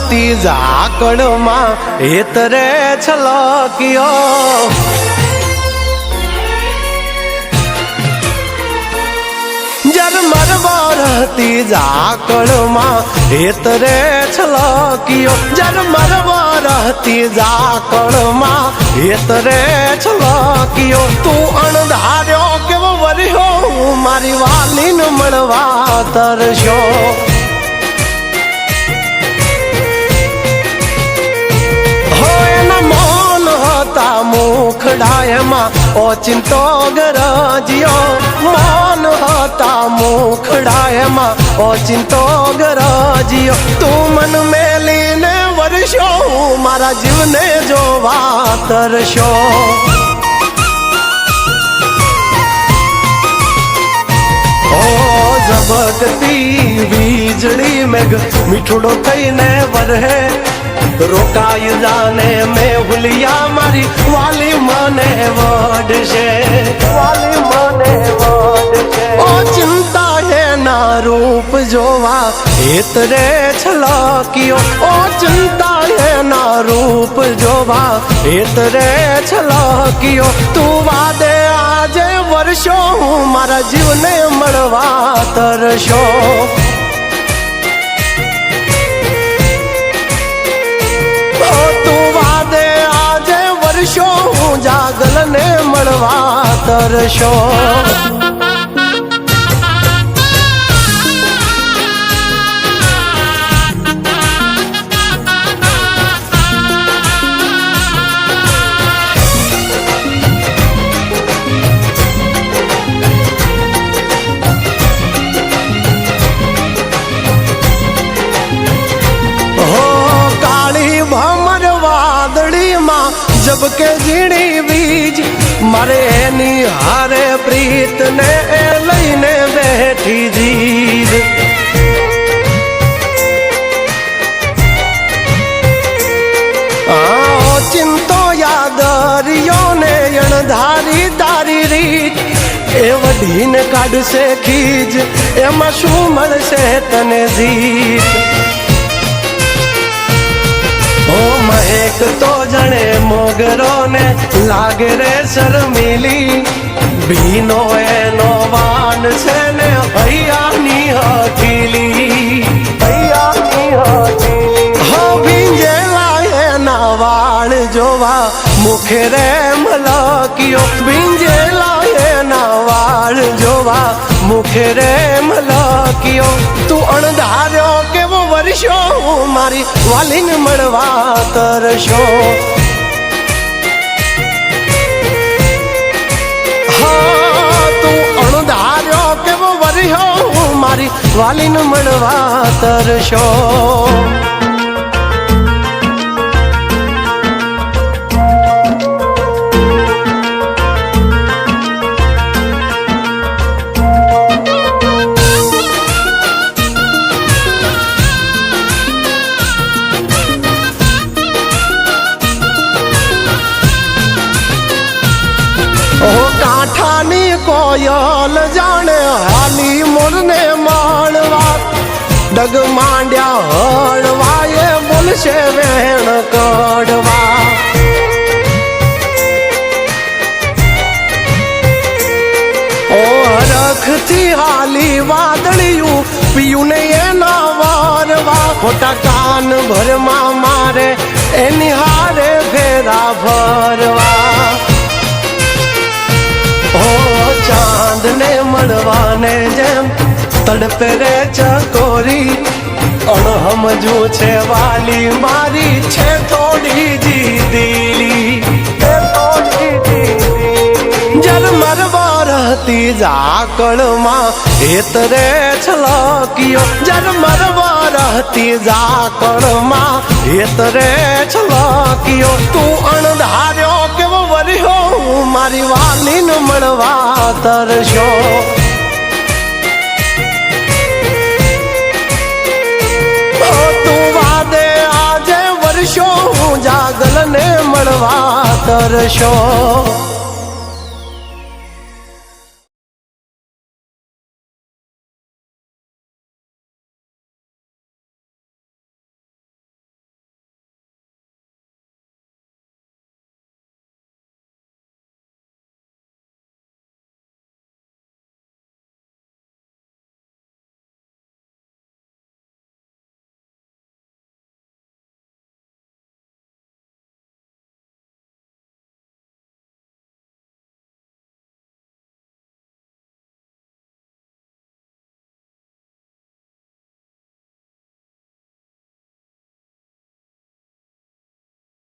रहती झाकड़ मां हेतरे छलकियो झरमरवा रहती झाकड़ मां हेतरे छलकियो झरमरवा रहती झाकड़ मां हेतरे छलकियो तू अणधार्यो केवो वर्यो मारी वालीन मळवा तरस्यो मुखड़ाए मां ओचिंतो गरजियो मान होता मुखड़ाए मां ओचिंतो गरजियो तू मन मेली ने वर्षो मारा जीवने जोवा तरशो झबकती वीजड़ी मेघ मीठुड़ो थईने वरहे रोकाई जाने में हुलिया मारी वाली मने वडशे वाली मने वडशे ओ चिंता है ना रूप जोवा हेतरे छलकियो ओ चिंता है ना रूप जोवा हेतरे छलकियो तू वादे आजे वर्षो मारा जीवने मळवा तरशो जागल ने मळवा तरशो जब के जीणी बीज मारे निहारे प्रीत ने लईने बैठी जीद चिंतो यादरियो ने अणधारी तारी रीत ए वढीन काढ से खीज एमा शू मळशे तने जीत ओ महक तो जने मोगरो ने लागे रे शर्मिली बीनो एनो वान छे ने हयानी हकीली हयानी हकीली हो बिंजेला एना वाण जोवा मुखे रे मलकियो बिंजेला एना वाण जोवा मुखे रे मलकियो तू अणधार्यो केवो वर्षो मारी वालीन मळवा तरशो हाँ तू अणधार्यो केवो वर्यो मारी वालीन मळवा तरशो काठानी कोयल जाने हाली मोरने माळवा डग मांड्या हळवा ये बोलशे वेण कडवा ओ रखती हाली वादळिયું पिયું ने एना वारवा खोटा कान भरमा मारे एनी हारे फेरा भरवा चांद ने मळवाने जेम तड़पे रे चकोरी अणहमजू छे वाली मारी छे थोड़ी जी दिली झरमरवा रहती झाकड़ मां हेतरे छलकियो झरमरवा रहती झाकड़ मां हेतरे छलकियो तू अणधार्यो केवो वर्यो मारी वालीन मळवा तरशो तू वादे आजे वर्षो जागल ने मळवा तरशो